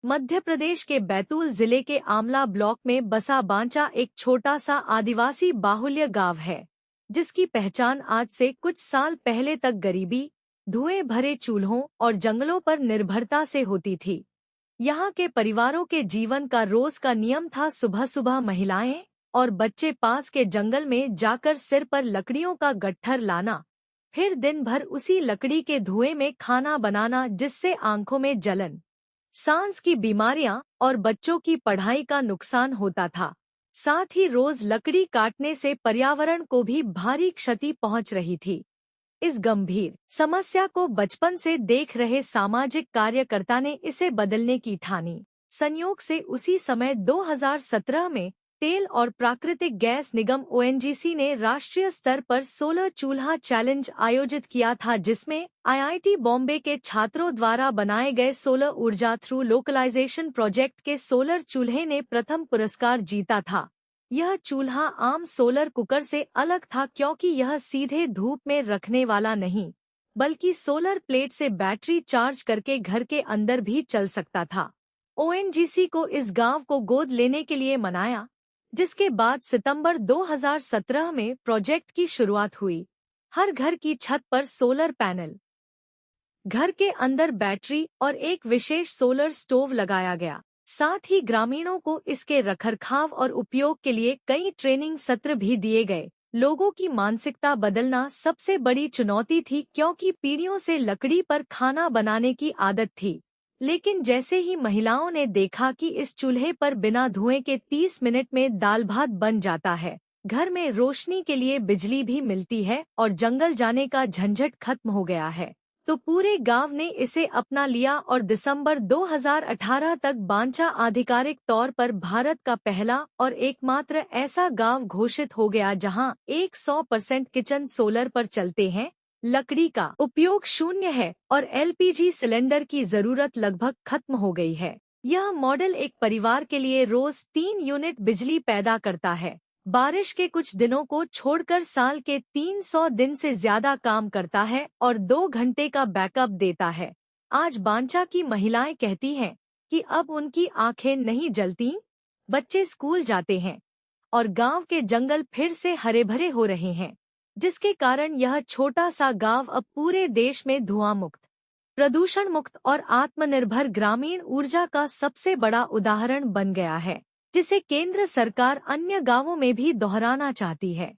मध्य प्रदेश के बैतूल जिले के आमला ब्लॉक में बसा बांचा एक छोटा सा आदिवासी बाहुल्य गांव है, जिसकी पहचान आज से कुछ साल पहले तक गरीबी, धुएं भरे चूल्हों और जंगलों पर निर्भरता से होती थी। यहाँ के परिवारों के जीवन का रोज का नियम था सुबह सुबह महिलाएं और बच्चे पास के जंगल में जाकर सिर पर लकड़ियों का गट्ठर लाना, फिर दिन भर उसी लकड़ी के धुएं में खाना बनाना, जिससे आंखों में जलन, सांस की बीमारियां और बच्चों की पढ़ाई का नुकसान होता था। साथ ही रोज लकड़ी काटने से पर्यावरण को भी भारी क्षति पहुंच रही थी। इस गंभीर समस्या को बचपन से देख रहे सामाजिक कार्यकर्ता ने इसे बदलने की ठानी। संयोग से उसी समय 2017 में तेल और प्राकृतिक गैस निगम ओएनजीसी ने राष्ट्रीय स्तर पर सोलर चूल्हा चैलेंज आयोजित किया था, जिसमें आईआईटी बॉम्बे के छात्रों द्वारा बनाए गए सोलर ऊर्जा थ्रू लोकलाइजेशन प्रोजेक्ट के सोलर चूल्हे ने प्रथम पुरस्कार जीता था। यह चूल्हा आम सोलर कुकर से अलग था, क्योंकि यह सीधे धूप में रखने वाला नहीं, बल्कि सोलर प्लेट से बैटरी चार्ज करके घर के अंदर भी चल सकता था। ओएनजीसी को इस गांव को गोद लेने के लिए मनाया, जिसके बाद सितंबर 2017 में प्रोजेक्ट की शुरुआत हुई। हर घर की छत पर सोलर पैनल, घर के अंदर बैटरी और एक विशेष सोलर स्टोव लगाया गया। साथ ही ग्रामीणों को इसके रखरखाव और उपयोग के लिए कई ट्रेनिंग सत्र भी दिए गए। लोगों की मानसिकता बदलना सबसे बड़ी चुनौती थी, क्योंकि पीढ़ियों से लकड़ी पर खाना बनाने की आदत थी। लेकिन जैसे ही महिलाओं ने देखा कि इस चूल्हे पर बिना धुएं के 30 मिनट में दाल भात बन जाता है, घर में रोशनी के लिए बिजली भी मिलती है और जंगल जाने का झंझट खत्म हो गया है, तो पूरे गांव ने इसे अपना लिया और दिसंबर 2018 तक बांचा आधिकारिक तौर पर भारत का पहला और एकमात्र ऐसा गांव घोषित हो गया जहां 100% किचन सोलर पर चलते हैं। लकड़ी का उपयोग शून्य है और एलपीजी सिलेंडर की जरूरत लगभग खत्म हो गई है। यह मॉडल एक परिवार के लिए रोज 3 यूनिट बिजली पैदा करता है, बारिश के कुछ दिनों को छोड़कर साल के 300 दिन से ज्यादा काम करता है और 2 घंटे का बैकअप देता है। आज बांचा की महिलाएं कहती हैं कि अब उनकी आंखें नहीं जलती, बच्चे स्कूल जाते हैं और गांव के जंगल फिर से हरे भरे हो रहे हैं, जिसके कारण यह छोटा सा गांव अब पूरे देश में धुआं मुक्त, प्रदूषण मुक्त और आत्मनिर्भर ग्रामीण ऊर्जा का सबसे बड़ा उदाहरण बन गया है, जिसे केंद्र सरकार अन्य गांवों में भी दोहराना चाहती है।